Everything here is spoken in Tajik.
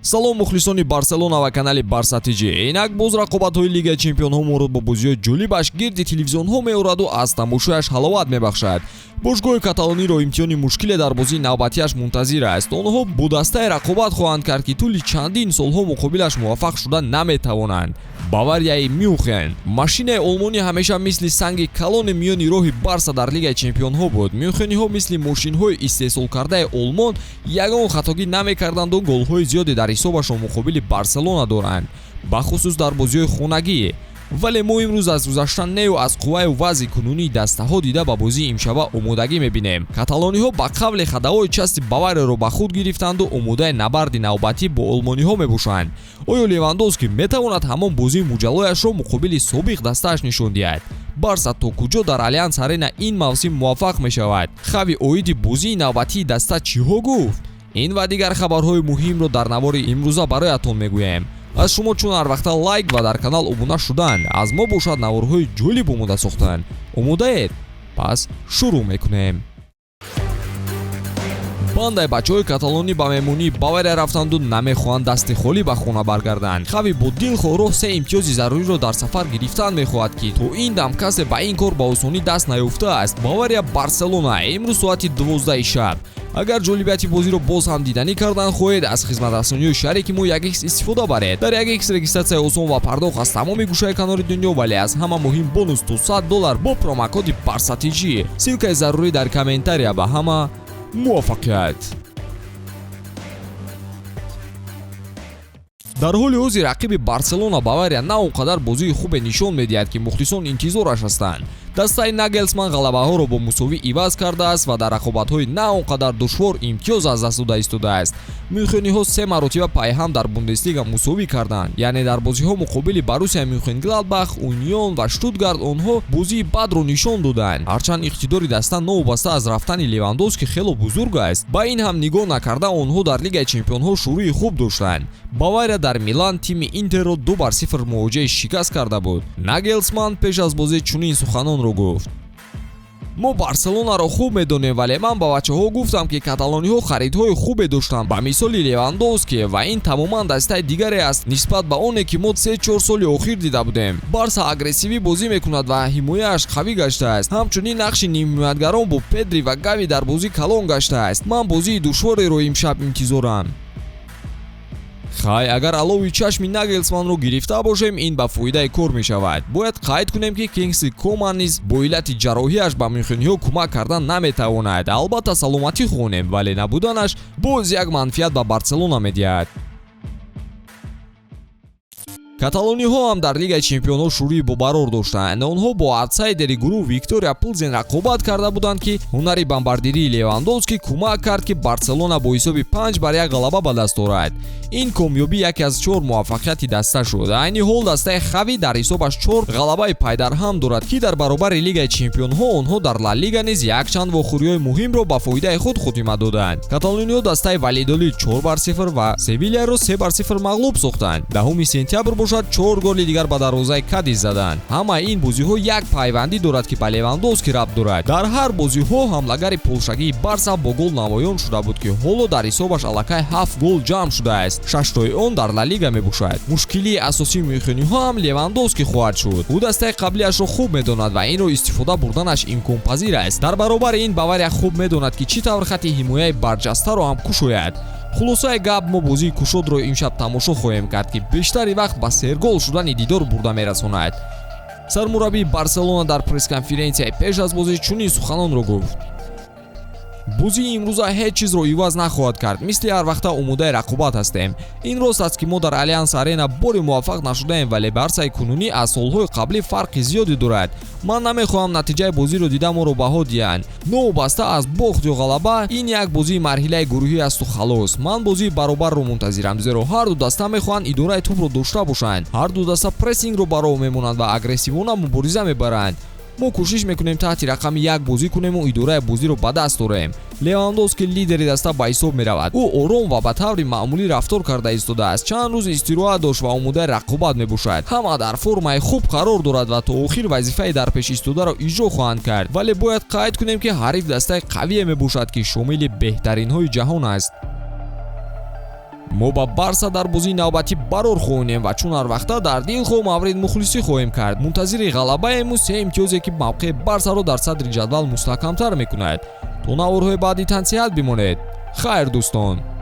салом мухлисони барселона ва канали барса тиҷи. Инак боз рақобатҳои лигаи чемпионҳо морад бо бозиҳои ҷолибаш гирди телевизионҳо меораду аз тамошояш ҳаловат мебахшад. бошгоҳи каталониро имтиҳони мушкиле дар бозии навбатиаш мунтазир аст. онҳо бо дастае рақобат хоҳанд кард ки тӯли чандин солҳо муқобилаш муваффақ шуда наметавонанд. баварияи мюнхен. машинаи олмонӣ ҳамеша мисли санги калони миёни роҳи барса дар лигаи чемпионҳо буд. мюнхениҳо мисли мошинҳои истеҳсолкардаи олмон ягон хатогӣ намекарданду голҳои зиёде дар ҳисобашон муқобили барселона доранд, бахусус дар бозиҳои хонагӣ. вале мо имрӯз аз гузаштанею аз қувваю вазъи кунунии дастаҳо дида ба бозии имшаба омодагӣ мебинем. каталониҳо ба қавле хадаҳои части баварияро ба худ гирифтанду омодаи набарди навбатӣ бо олмониҳо мебошанд. оё левандовски метавонад ҳамон бозии муҷаллояшро муқобили собиқ дастааш нишон диҳад? барса то куҷо дар алlianz arena ин мавсим муваффақ мешавад? хави оиди бозии навбатии даста чиҳо гуфт? ин ва дигар хабарҳои муҳимро дар навори имрӯза бароятон мегӯем. аз шумо чун ҳар вақта лайк ва дар канал обуна шудан, аз мо бошад наворҳои ҷолиб омода сохтан. омодаед? пас шурӯъ мекунем. бандаи бачаҳои каталонӣ ба меҳмонии бавария рафтанду намехоҳанд дасти холӣ ба хона баргарданд. хави бо дилхоҳ роҳ се имтиёзи заруриро дар сафар гирифтан мехоҳад ки то ин дам касе ба ин кор ба осонӣ даст наёфтааст. бавария барселона имрӯз соати 12 шаб. агар ҷолибияти бозиро боз ҳам диданӣ кардан хоҳед, аз хизматрасониҳои шарики мо 1x истифода баред. дар 1x регистратсияи осон ва пардохт аз тамоми гӯшаи канори дунё, вале аз ҳама муҳим бонус то $100 бо промокоди барсатиҷи. силкаи зарурӣ дар комментария. ба ҳама муваффақият. дар ҳоли ҳозир рақиби барселона бавария на он қадар бозии хубе нишон медиҳад ки мухлисон интизораш ҳастанд. дастаи нагелсман ғалабаҳоро бо мусовӣ иваз кардааст ва дар рақобатҳои на он қадар душвор имтиёз аз даст дода истодааст. мюнхениҳо 3 маротиба пайҳам дар бундеслига мусовӣ карданд, яъне дар бозиҳо муқобили Боруссия Мюнхенгладбах, Унион ва Штутгарт онҳо бозии бадро нишон доданд. ҳарчанд иқтидори даста новобаста аз рафтани Левандовски хело бузург аст, ба ин ҳам нигоҳ накарда онҳо дар лигаи чемпионҳо шурӯи хуб доштанд. бавария дар Милан тими Интерро 2-0 мувоҷиҳаи шикаст карда буд. нагелсман пеш аз бозӣ чунин суханонро гуфт: мо барселонаро хуб медонем, вале ман ба бачаҳо гуфтам ки каталониҳо харидҳои хубе доштанд, ба мисоли Левандовски, ва ин тамоман дастаи дигаре аст нисбат ба оне ки мо 3-4 соли охир дида будем. барса агрессивӣ бозӣ мекунад ва ҳимояаш қавӣ гаштааст. ҳамчунин нақши нимҳиматгарон бо Педри ва Гави дар бозӣ калон гаштааст. ман бозии душвореро имшаб интизорам. хай, агар алови чашми нагелсманро гирифта бошем, ин ба фоидаи кор мешавад. бояд қайд кунем ки Кингсли Коман низ бо иллати ҷарроҳияш ба мюнхениҳо кӯмак кардан наметавонад. албатта саломатӣ хоҳонем, вале набуданаш боз як манфиат ба барселона медиҳад. каталониҳо ҳам дар лигаи чемпионҳо шурӯи бобарор доштанд. онҳо бо аутсайдери гурӯҳ Виктория Плзен рақобат карда буданд ки ҳунари бомбардирии Левандовски кӯмак кард ки барселона бо ҳисоби 5-1 ғалаба ба даст орад. ин комёбӣ яке аз 4 муваффақияти даста шуд. айни ҳол дастаи хави дар ҳисобаш 4 ғалабаи пайдарҳам дорад ки дар баробари лигаи чемпионҳо онҳо дар ла лига низ якчанд вохӯриҳои муҳимро ба фоидаи худ хотима доданд. каталониҳо дастаи Валидолид 4-0 ва Севильяро 3-0 мағлуб сохтанд. 10 сентябр 4 голи дигар ба дарвозаи Кадис заданд. ҳама ин бозиҳо як пайвандӣ дорад ки ба Левандовски рабт дорад. дар ҳар бозиҳо ҳамлагари полшагии барса бо гол намоён шуда буд ки ҳоло дар ҳисобаш аллакай 7 гол ҷамъ шудааст. 6 он дар ла лига мебошад. мушкилии асосии мюнхениҳо ҳам Левандовски хоҳад шуд. ӯ дастаи қаблиашро хуб медонад ва инро истифода бурданаш имконпазир аст. дар баробари ин бавария хуб медонад ки чӣ тавр хати ҳимояи барҷастаро ҳам кушояд. хулосаи гап, мо бозии кушодро имшаб тамошо хоҳем кард ки бештари вақт ба сергол шудани дидор бурда мерасонад. сармураббии барселона дар пресс-конференсияи пеш аз бозӣ чунин суханонро гуфт: бозии имрӯза ҳеҷ чизро иваз нахоҳад кард. мисли ҳар вақта омодаи рақобат ҳастем. ин рост аст ки мо дар allianz arena бори муваффақ нашудаем, вале барсаи кунунӣ аз солҳои қаблӣ фарқи зиёде дорад. ман намехоҳам натиҷаи бозиро дида моро баҳо диҳанд. новобаста аз бохт ё ғалаба, ин як бозии марҳилаи гурӯҳӣ асту халос. ман бозии баробарро мунтазирам, зеро ҳар ду даста мехоҳанд идораи тӯбро дошта бошанд. ҳар ду даста прессингро ба роҳ мемонанд ва агрессивона мубориза мебаранд. мо кӯшиш мекунем таҳти рақами 1 бозӣ кунему идораи бозиро ба даст орем. Левандовски лидери даста ба ҳисоб меравад. ӯ ором ва ба таври маъмулӣ рафтор карда истодааст. чанд рӯз истироҳат дошт ва омодаи рақобат мебошад. ҳама дар формаи хуб қарор дорад ва то охир вазифаи дар пеш истодаро иҷро хоҳанд кард. вале бояд қайд кунем ки ҳариф дастаи қавие мебошад ки шомили беҳтаринҳои ҷаҳон аст. мо ба барса дар бозии навбатӣ барор хоҳонем ва чун ҳар вақта дар дилхо маврид мухлисӣ хоҳем кард. Мунтазири ғалабаему се имтиёзе ки мавқеи барсаро дар садри ҷадвал мустаҳкамтар мекунад. То наворҳои баъди тансиҳат бимонед. Хайр дӯстон.